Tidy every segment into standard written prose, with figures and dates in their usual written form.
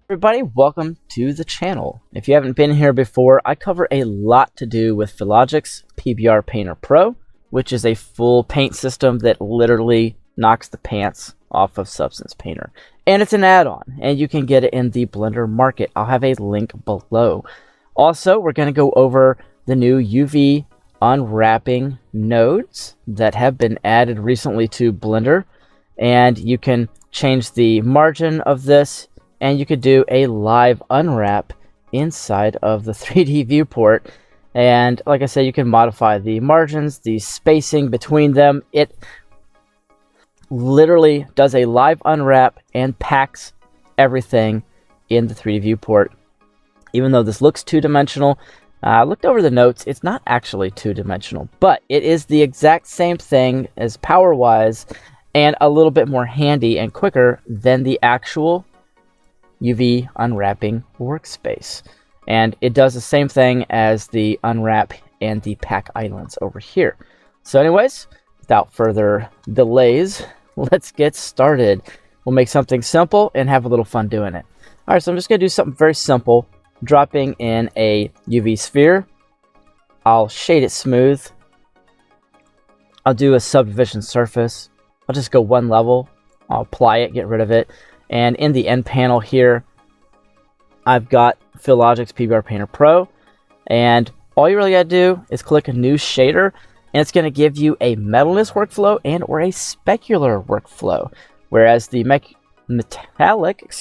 Everybody, welcome to the channel. If you haven't been here before, I cover a lot to do with Philogix PBR Painter Pro, which is a full paint system that literally knocks the pants off of Substance Painter. And it's an add-on, and you can get it in the Blender Market. I'll have a link below. Also, we're going to go over the new UV unwrapping nodes that have been added recently to Blender, and you can change the margin of this, and you could do a live unwrap inside of the 3D viewport. And like I said, you can modify the margins, the spacing between them. It literally does a live unwrap and packs everything in the 3D viewport. Even though this looks two-dimensional, I looked over the notes, it's not actually two-dimensional, but it is the exact same thing as power-wise and a little bit more handy and quicker than the actual UV unwrapping workspace. And it does the same thing as the unwrap and the pack islands over here. So anyways, without further delays, let's get started. We'll make something simple and have a little fun doing it. Alright, so I'm just going to do something very simple. Dropping in a UV sphere. I'll shade it smooth. I'll do a subdivision surface. I'll just go one level. I'll apply it, get rid of it. And in the end panel here, I've got Philogix PBR Painter Pro. And all you really got to do is click a new shader, and it's going to give you a metalness workflow and or a specular workflow. Whereas the metallic,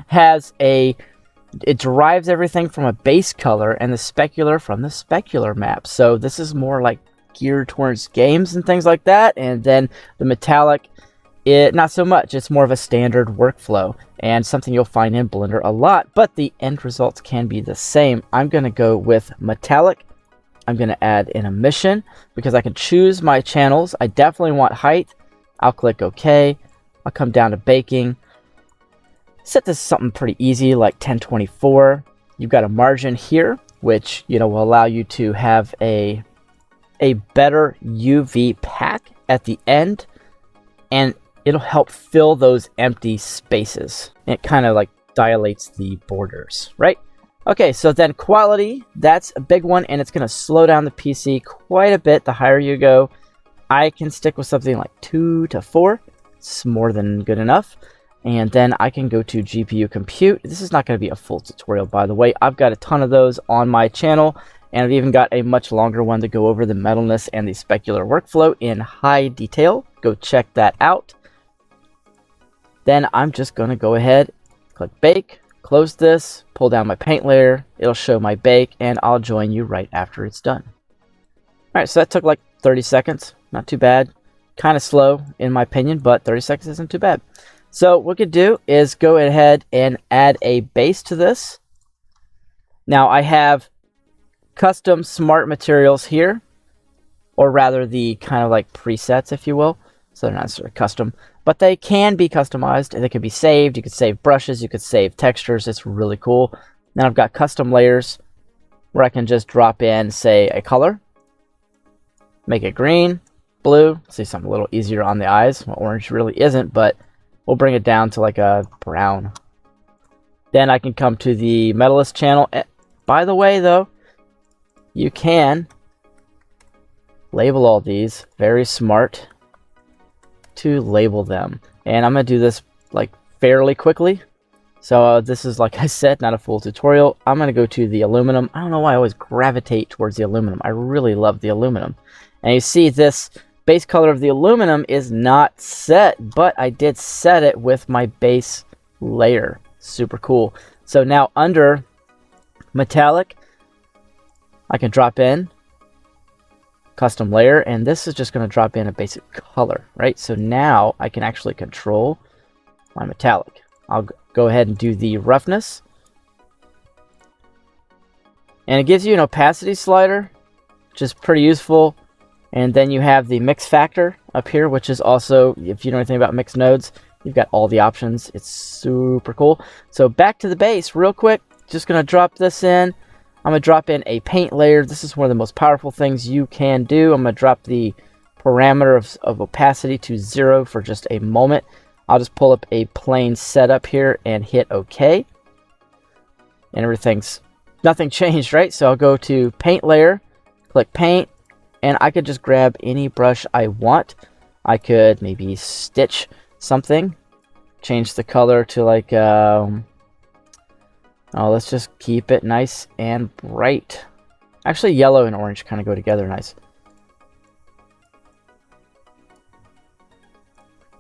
has it derives everything from a base color, and the specular from the specular map. So this is more like geared towards games and things like that. And then the metallic, not so much. It's more of a standard workflow and something you'll find in Blender a lot, but the end results can be the same. I'm going to go with metallic. I'm going to add an emission because I can choose my channels. I definitely want height. I'll click OK. I'll come down to baking. Set this to something pretty easy like 1024. You've got a margin here, which will allow you to have a better UV pack at the end, and it'll help fill those empty spaces. It kind of like dilates the borders, right? Okay, so then quality, that's a big one, and it's going to slow down the PC quite a bit the higher you go. I can stick with something like 2 to 4. It's more than good enough. And then I can go to GPU compute. This is not going to be a full tutorial, by the way. I've got a ton of those on my channel, and I've even got a much longer one to go over the metalness and the specular workflow in high detail. Go check that out. Then I'm just going to go ahead, click bake, close this, pull down my paint layer. It'll show my bake, and I'll join you right after it's done. All right, so that took like 30 seconds. Not too bad. Kind of slow in my opinion, but 30 seconds isn't too bad. So what we could do is go ahead and add a base to this. Now I have custom smart materials here, or rather the kind of like presets, if you will. So they're not necessarily custom, but they can be customized and they can be saved. You could save brushes, you could save textures. It's really cool. Then I've got custom layers where I can just drop in, say, a color, make it green, blue. See, something a little easier on the eyes. Well, orange really isn't, but we'll bring it down to like a brown. Then I can come to the metalist channel. By the way, though, you can label all these. Very smart to label them. And I'm going to do this like fairly quickly. So this is, like I said, not a full tutorial. I'm going to go to the aluminum. I don't know why I always gravitate towards the aluminum. I really love the aluminum. And you see this base color of the aluminum is not set, but I did set it with my base layer. Super cool. So now under metallic, I can drop in custom layer, and this is just going to drop in a basic color, right? So now I can actually control my metallic. I'll go ahead and do the roughness, and it gives you an opacity slider, which is pretty useful. And then you have the mix factor up here, which is also, if you know anything about mixed nodes, you've got all the options. It's super cool. So back to the base real quick. Just going to drop this in. I'm going to drop in a paint layer. This is one of the most powerful things you can do. I'm going to drop the parameter of opacity to 0 for just a moment. I'll just pull up a plain setup here and hit OK. and nothing changed, right? So I'll go to paint layer, click paint, and I could just grab any brush I want. I could maybe stitch something, change the color to like, let's just keep it nice and bright. Actually, yellow and orange kind of go together nice.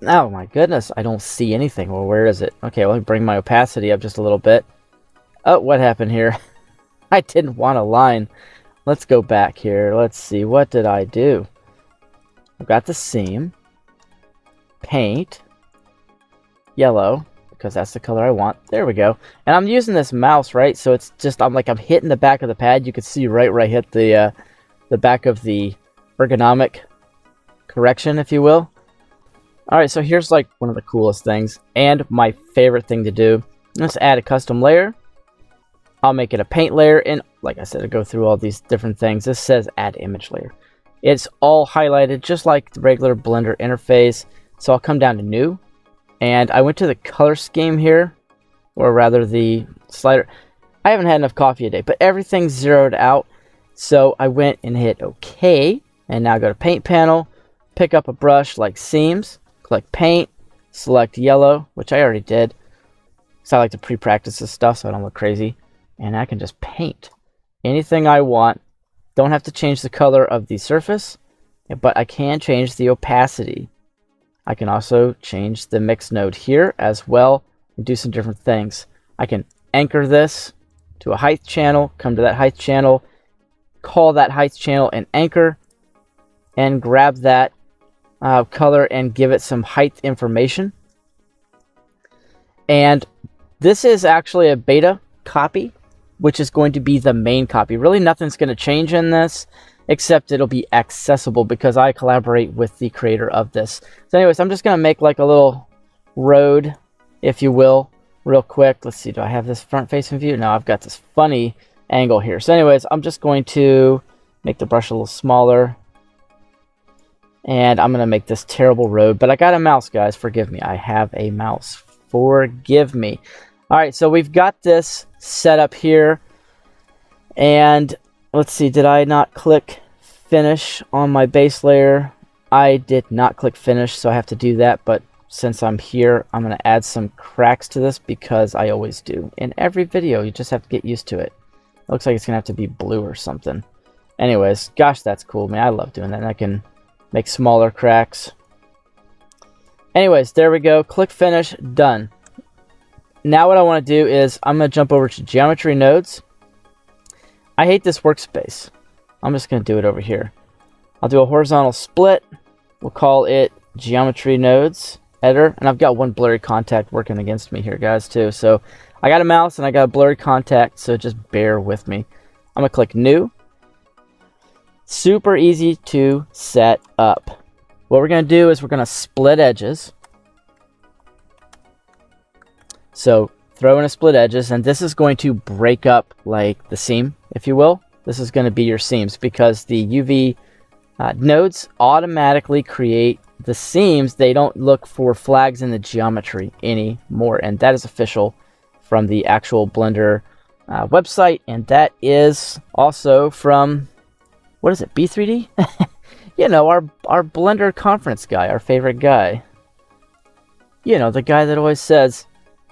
Oh my goodness, I don't see anything. Well, where is it? Okay, let me bring my opacity up just a little bit. Oh, what happened here? I didn't want a line. Let's go back here. Let's see, what did I do? I've got the seam, paint, yellow, because that's the color I want. There we go. And I'm using this mouse, right? So it's just, I'm hitting the back of the pad. You can see right where I hit the back of the ergonomic correction, if you will. All right, so here's like one of the coolest things and my favorite thing to do. Let's add a custom layer. I'll make it a paint layer, and like I said, I go through all these different things. This says add image layer. It's all highlighted just like the regular Blender interface. So I'll come down to new, and I went to the color scheme here, or rather the slider. I haven't had enough coffee today, but everything's zeroed out. So I went and hit OK, and now go to paint panel, pick up a brush like seams, click paint, select yellow, which I already did. So I like to pre-practice this stuff so I don't look crazy. And I can just paint anything I want. Don't have to change the color of the surface, but I can change the opacity. I can also change the mix node here as well and do some different things. I can anchor this to a height channel, come to that height channel, call that height channel an anchor, and grab that color and give it some height information. And this is actually a beta copy, which is going to be the main copy. Really nothing's going to change in this, except it'll be accessible because I collaborate with the creator of this. So anyways, I'm just going to make like a little road, if you will, real quick. Let's see, do I have this front facing view? No, I've got this funny angle here. So anyways, I'm just going to make the brush a little smaller. And I'm going to make this terrible road. But I got a mouse, guys. Forgive me. I have a mouse. Forgive me. All right, so we've got this set up here. And let's see, did I not click finish on my base layer? I did not click finish, so I have to do that. But since I'm here, I'm going to add some cracks to this because I always do. In every video, you just have to get used to it. Looks like it's going to have to be blue or something. Anyways, gosh, that's cool, man. I love doing that. And I can make smaller cracks. Anyways, there we go. Click finish, done. Now what I want to do is I'm going to jump over to geometry nodes. I hate this workspace. I'm just going to do it over here. I'll do a horizontal split. We'll call it geometry nodes editor. And I've got one blurry contact working against me here, guys, too. So I got a mouse and I got a blurry contact, so just bear with me. I'm going to click new. Super easy to set up. What we're going to do is we're going to split edges. So throw in a split edges, and this is going to break up like the seam, if you will. This is going to be your seams because the UV nodes automatically create the seams. They don't look for flags in the geometry anymore, and that is official from the actual Blender website, and that is also from, what is it, B3D? You know, our Blender conference guy, our favorite guy. You know, the guy that always says,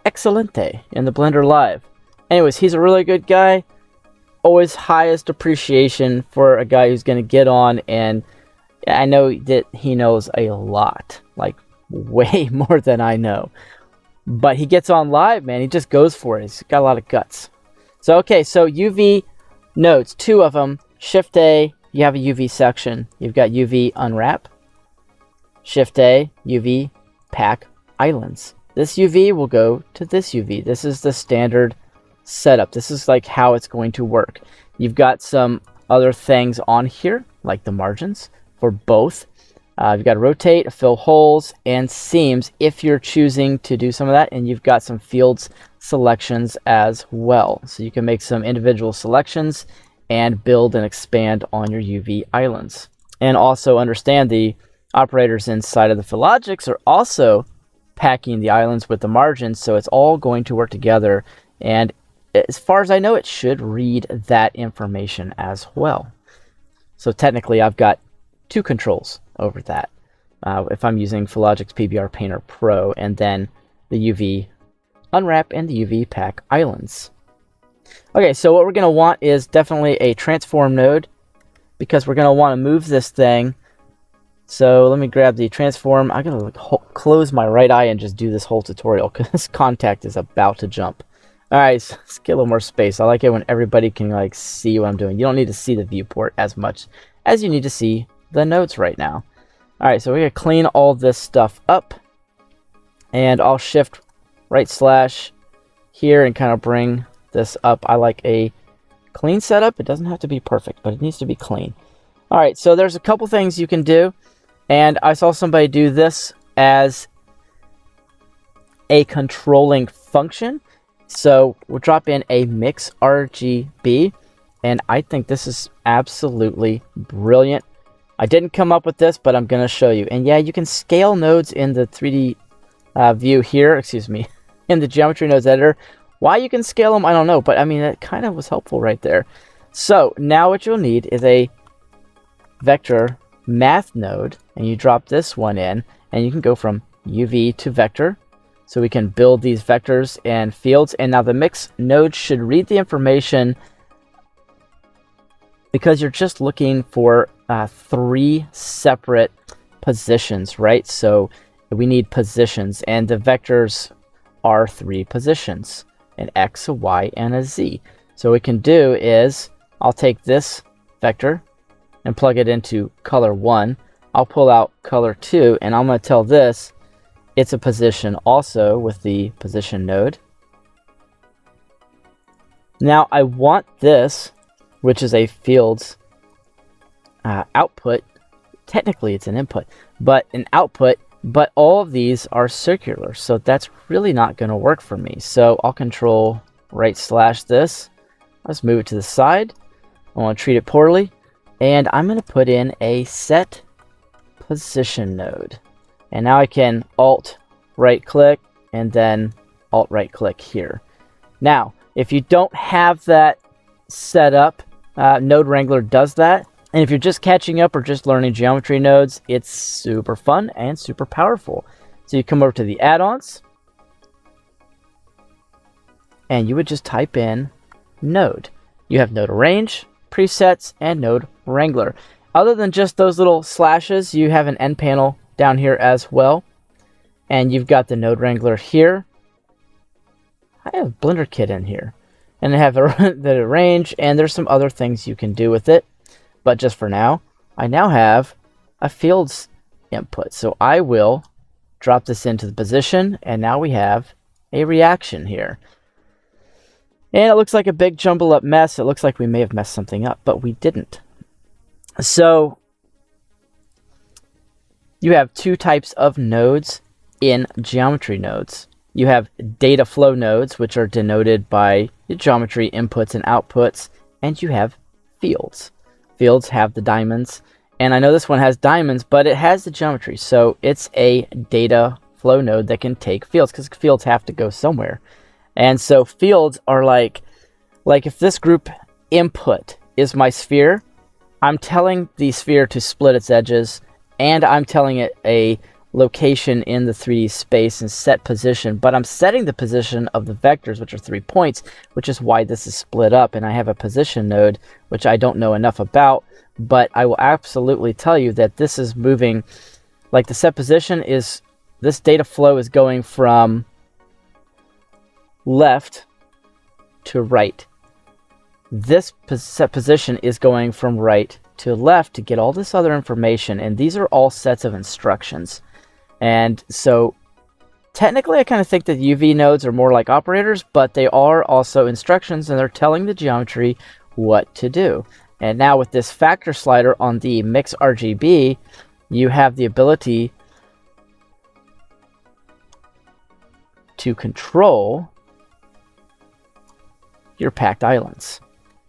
Excelente in the Blender Live. Anyways, he's a really good guy. Always highest appreciation for a guy who's going to get on, and I know that he knows a lot, like way more than I know. But he gets on live, man. He just goes for it. He's got a lot of guts. So, okay, so UV nodes, 2 of them. Shift A, you have a UV section. You've got UV unwrap. Shift A, UV pack islands. This UV will go to this UV. This is the standard setup. This is like how it's going to work. You've got some other things on here, like the margins for both. You've got to rotate, fill holes, and seams if you're choosing to do some of that. And you've got some fields selections as well. So you can make some individual selections and build and expand on your UV islands. And also understand the operators inside of the Philogix are also packing the islands with the margins, so it's all going to work together. And as far as I know, it should read that information as well. So technically, I've got two controls over that. If I'm using Philogix PBR Painter Pro, and then the UV unwrap and the UV pack islands. Okay, so what we're going to want is definitely a transform node, because we're going to want to move this thing. So let me grab the transform. I'm going to close my right eye and just do this whole tutorial, because contact is about to jump. All right, so let's get a little more space. I like it when everybody can like see what I'm doing. You don't need to see the viewport as much as you need to see the nodes right now. All right, so we're going to clean all this stuff up, and I'll shift right slash here and kind of bring this up. I like a clean setup. It doesn't have to be perfect, but it needs to be clean. All right, so there's a couple things you can do, and I saw somebody do this as a controlling function. So we'll drop in a mix RGB, and I think this is absolutely brilliant. I didn't come up with this, but I'm going to show you. And yeah, you can scale nodes in the 3D view here, excuse me, in the geometry nodes editor. Why you can scale them, I don't know, but I mean, it kind of was helpful right there. So now what you'll need is a vector math node, and you drop this one in, and you can go from UV to vector. So we can build these vectors and fields. And now the mix node should read the information, because you're just looking for 3 separate positions, right? So we need positions, and the vectors are 3 positions, an X, a Y, and a Z. So what we can do is, I'll take this vector and plug it into color 1. I'll pull out color 2, and I'm going to tell this it's a position also with the position node. Now I want this, which is a field's output. Technically it's an input, but an output, but all of these are circular, so that's really not going to work for me. So I'll control right slash this. Let's move it to the side. I want to treat it poorly, and I'm going to put in a set position node. And now I can alt right click and then alt right click here. Now, if you don't have that set up, Node Wrangler does that. And if you're just catching up or just learning geometry nodes, it's super fun and super powerful. So you come over to the add-ons, and you would just type in node. You have node arrange, presets, and Node Wrangler. Other than just those little slashes, you have an end panel down here as well. And you've got the Node Wrangler here. I have Blender Kit in here. And I have the arrange, and there's some other things you can do with it. But just for now, I now have a fields input. So I will drop this into the position, and now we have a reaction here. And it looks like a big jumbled up mess. It looks like we may have messed something up, but we didn't. So you have 2 types of nodes in geometry nodes. You have data flow nodes, which are denoted by geometry inputs and outputs, and you have fields. Fields have the diamonds, and I know this one has diamonds, but it has the geometry, so it's a data flow node that can take fields, because fields have to go somewhere. And so fields are like if this group input is my sphere, I'm telling the sphere to split its edges, and I'm telling it a location in the 3D space and set position, but I'm setting the position of the vectors, which are 3 points, which is why this is split up. And I have a position node, which I don't know enough about, but I will absolutely tell you that this is moving, like the set position is, this data flow is going from left to right. This set position is going from right to left to get all this other information, and these are all sets of instructions. And so technically I kind of think that UV nodes are more like operators, but they are also instructions, and they're telling the geometry what to do. And now with this factor slider on the mix RGB, you have the ability to control your packed islands.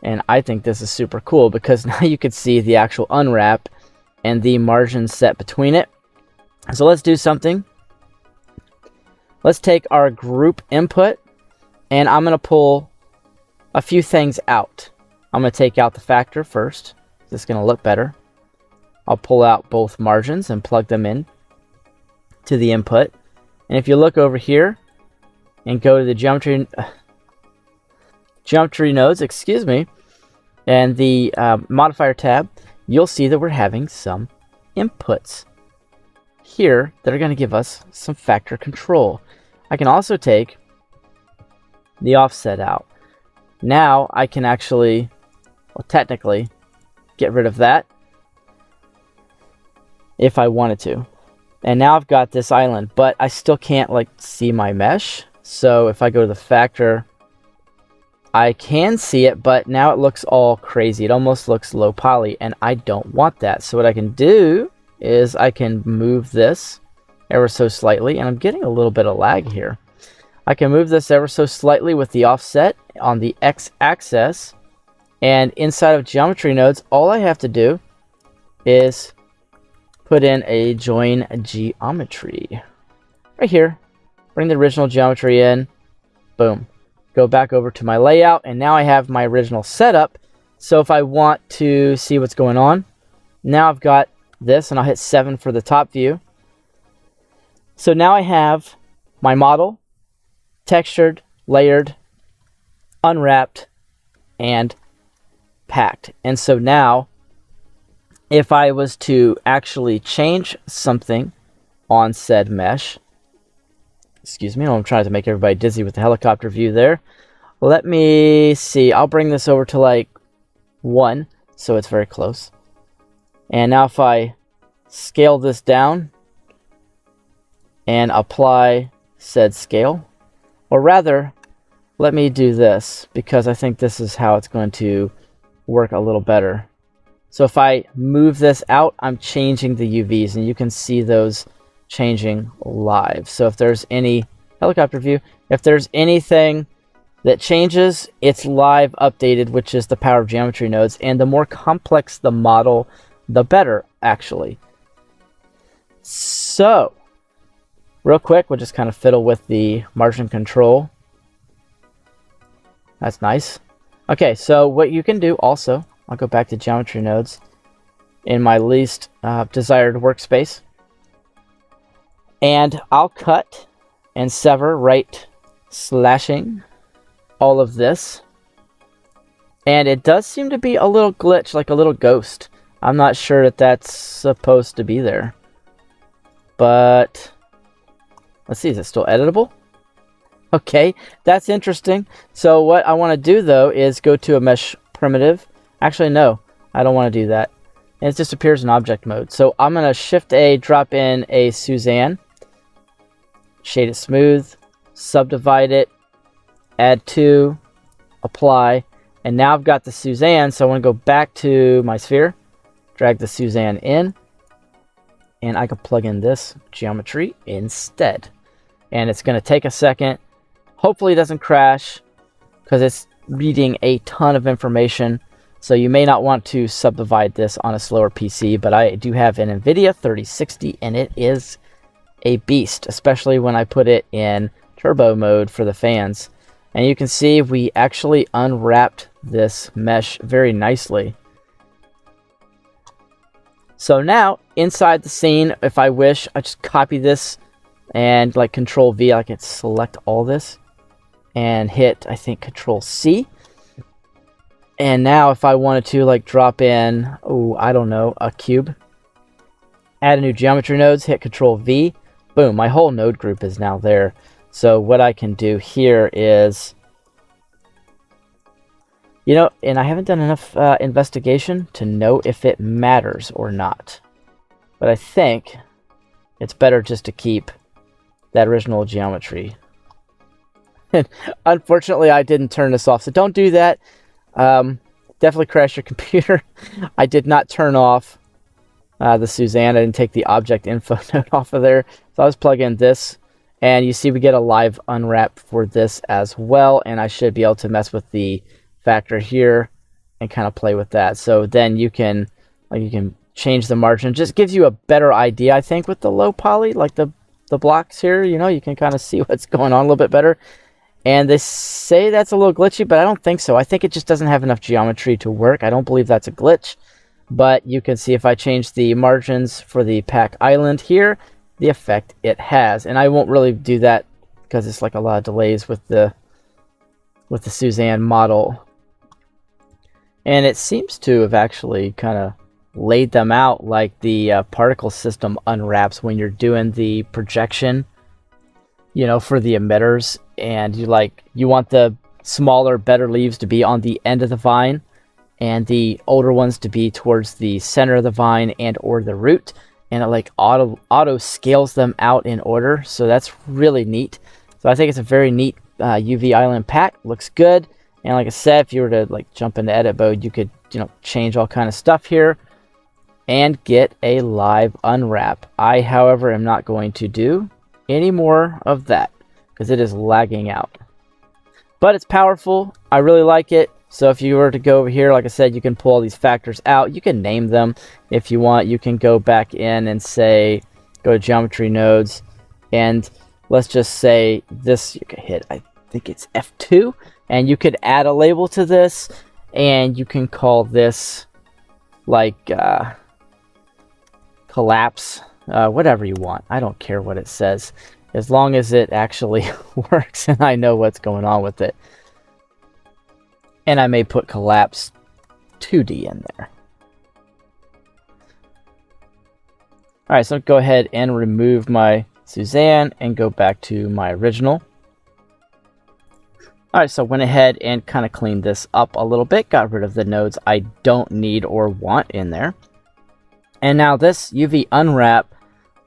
And I think this is super cool, because now you can see the actual unwrap and the margin set between it. So let's do something. Let's take our group input, and I'm going to pull a few things out. I'm going to take out the factor first. This is going to look better. I'll pull out both margins and plug them in to the input. And if you look over here and go to the geometry nodes, excuse me, and the modifier tab, you'll see that we're having some inputs here that are going to give us some factor control. I can also take the offset out. Now I can actually, well, technically get rid of that if I wanted to. And now I've got this island, but I still can't like see my mesh. So if I go to the factor, I can see it, but now it looks all crazy. It almost looks low poly, and I don't want that. So what I can do is I can move this ever so slightly, and I'm getting a little bit of lag here. I can move this ever so slightly with the offset on the x-axis, and inside of geometry nodes, all I have to do is put in a join geometry right here. Bring the original geometry in. Boom. Go back over to my layout, and now I have my original setup. So if I want to see what's going on, now I've got this, and I'll hit 7 for the top view. So now I have my model textured, layered, unwrapped, and packed. And so now, if I was to actually change something on said mesh, excuse me, I'm trying to make everybody dizzy with the helicopter view there. Let me see. I'll bring this over to like 1, so it's very close. And now if I scale this down and apply said scale, or rather, let me do this, because I think this is how it's going to work a little better. So if I move this out, I'm changing the UVs, and you can see those changing live. So if there's any helicopter view, if there's anything that changes, it's live updated, which is the power of geometry nodes. And the more complex the model, the better, actually. So real quick, we'll just kind of fiddle with the margin control. That's nice. Okay, so what you can do also, I'll go back to geometry nodes in my least desired workspace. And I'll cut and sever, right slashing all of this. And it does seem to be a little glitch, like a little ghost. I'm not sure that that's supposed to be there. But let's see, is it still editable? Okay, that's interesting. So what I want to do though is go to a mesh primitive. Actually, no, I don't want to do that. And it just appears in object mode. So I'm going to Shift A, drop in a Suzanne, shade it smooth, subdivide it, add 2, apply, and now I've got the Suzanne. So I want to go back to my sphere, drag the Suzanne in, and I can plug in this geometry instead. And it's going to take a second. Hopefully it doesn't crash, because it's reading a ton of information. So you may not want to subdivide this on a slower PC, but I do have an Nvidia 3060, and it is a beast, especially when I put it in turbo mode for the fans. And you can see we actually unwrapped this mesh very nicely. So now, inside the scene, if I wish, I just copy this and like Control V, I can select all this and hit, I think, Control C. And now if I wanted to like drop in, oh, I don't know, a cube, add a new geometry nodes, hit Control V, boom, my whole node group is now there. So what I can do here is, you know, and I haven't done enough investigation to know if it matters or not. But I think it's better just to keep that original geometry. Unfortunately, I didn't turn this off, so don't do that. Definitely crash your computer. I did not turn off the Suzanne. I didn't take the object info node off of there. So I was plugging this, and you see we get a live unwrap for this as well, and I should be able to mess with the factor here and kind of play with that. So then you can change the margin. Just gives you a better idea, I think, with the low poly, like the blocks here. You know, you can kind of see what's going on a little bit better. And they say that's a little glitchy, but I don't think so. I think it just doesn't have enough geometry to work. I don't believe that's a glitch. But you can see if I change the margins for the pack island here, the effect it has. And I won't really do that because it's like a lot of delays with the Suzanne model. And it seems to have actually kind of laid them out like the particle system unwraps when you're doing the projection, you know, for the emitters, and you want the smaller, better leaves to be on the end of the vine and the older ones to be towards the center of the vine and or the root, and it like auto scales them out in order. So that's really neat. So I think it's a very neat UV island pack. Looks good. And like I said, if you were to like jump into edit mode, you could, you know, change all kind of stuff here and get a live unwrap. I, however, am not going to do any more of that because it is lagging out. But it's powerful. I really like it. So if you were to go over here, like I said, you can pull all these factors out. You can name them if you want. You can go back in and say, go to geometry nodes, and let's just say this, you can hit, I think it's F2, and you could add a label to this, and you can call this like collapse, whatever you want. I don't care what it says, as long as it actually works and I know what's going on with it. And I may put collapse 2D in there. Alright, so go ahead and remove my Suzanne and go back to my original. Alright, so I went ahead and kind of cleaned this up a little bit, got rid of the nodes I don't need or want in there. And now this UV unwrap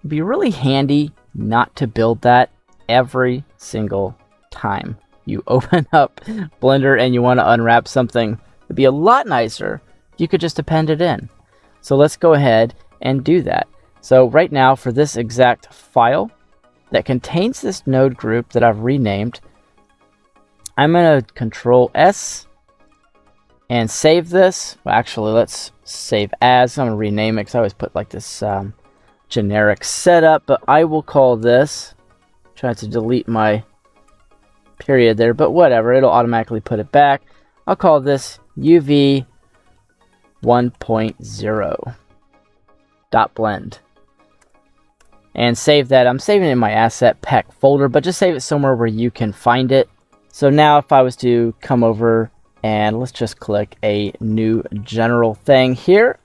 would be really handy not to build that every single time you open up Blender and you want to unwrap something. It'd be a lot nicer if you could just append it in. So let's go ahead and do that. So right now, for this exact file that contains this node group that I've renamed, I'm going to Control S and save this. Well, actually, let's save as. I'm going to rename it because I always put like this generic setup, but I will call this, try to delete my period there, but whatever, it'll automatically put it back. I'll call this UV 1.0 dot blend and save that. I'm saving it in my asset pack folder, but just save it somewhere where you can find it. So now if I was to come over and let's just click a new general thing here,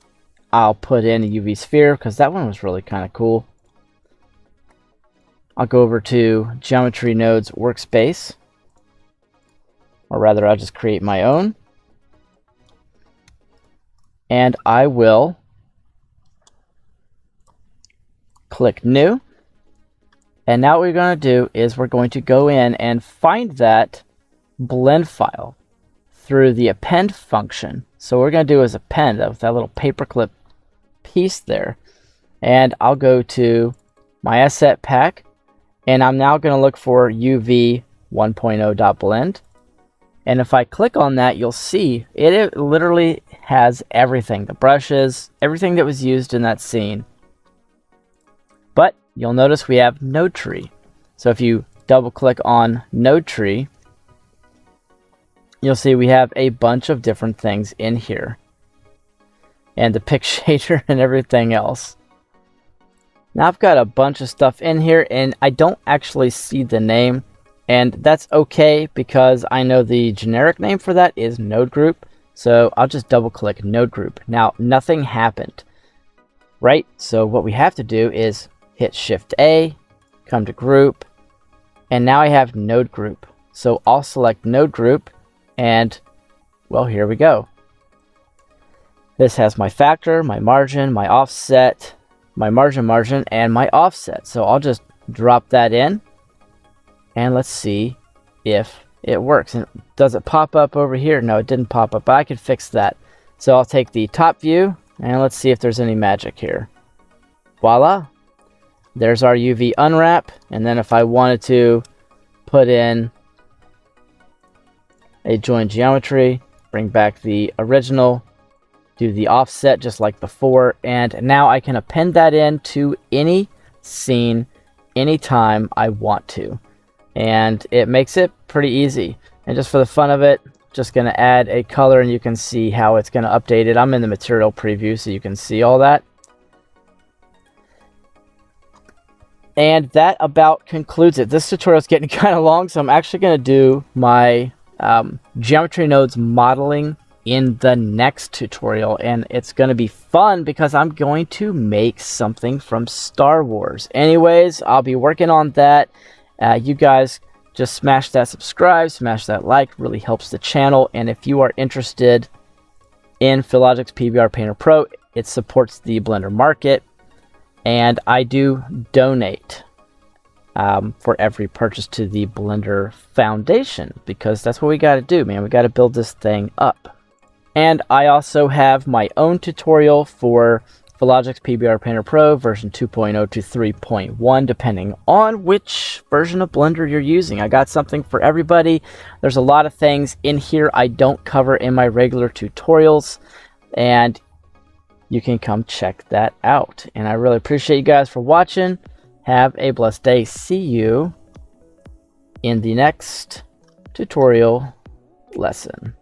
I'll put in a UV sphere because that one was really kind of cool. I'll go over to Geometry Nodes Workspace, or rather I'll just create my own. And I will click New. And now what we're going to do is we're going to go in and find that blend file through the append function. So what we're going to do is append with that little paperclip piece there. And I'll go to my asset pack, and I'm now going to look for UV 1.0.blend. And if I click on that, you'll see it literally has everything, the brushes, everything that was used in that scene. But you'll notice we have node tree. So if you double click on node tree, you'll see we have a bunch of different things in here, and the pick shader and everything else. Now I've got a bunch of stuff in here and I don't actually see the name, and that's okay because I know the generic name for that is node group. So I'll just double click node group. Now nothing happened, right? So what we have to do is hit Shift A, come to group, and now I have node group. So I'll select node group, and well, here we go. This has my factor, my margin, my offset, my margin, and my offset. So I'll just drop that in, and let's see if it works. And does it pop up over here? No, it didn't pop up, but I could fix that. So I'll take the top view, and let's see if there's any magic here. Voila. There's our UV unwrap. And then if I wanted to put in a join geometry, bring back the original, do the offset just like before, and now I can append that in to any scene anytime I want to. and it makes it pretty easy. And just for the fun of it, just going to add a color, and you can see how it's going to update it. I'm in the material preview so you can see all that. And that about concludes it. This tutorial is getting kind of long, so I'm actually going to do my geometry nodes modeling in the next tutorial, and it's going to be fun because I'm going to make something from Star Wars. Anyways, I'll be working on that. You guys just smash that subscribe, smash that like, really helps the channel. And if you are interested in Philogix PBR Painter Pro, it supports the Blender market, and I do donate for every purchase to the Blender Foundation, because that's what we got to do, man. We got to build this thing up. And I also have my own tutorial for Philogix PBR Painter Pro version 2.0 to 3.1, depending on which version of Blender you're using. I got something for everybody. There's a lot of things in here I don't cover in my regular tutorials, and you can come check that out. And I really appreciate you guys for watching. Have a blessed day. See you in the next tutorial lesson.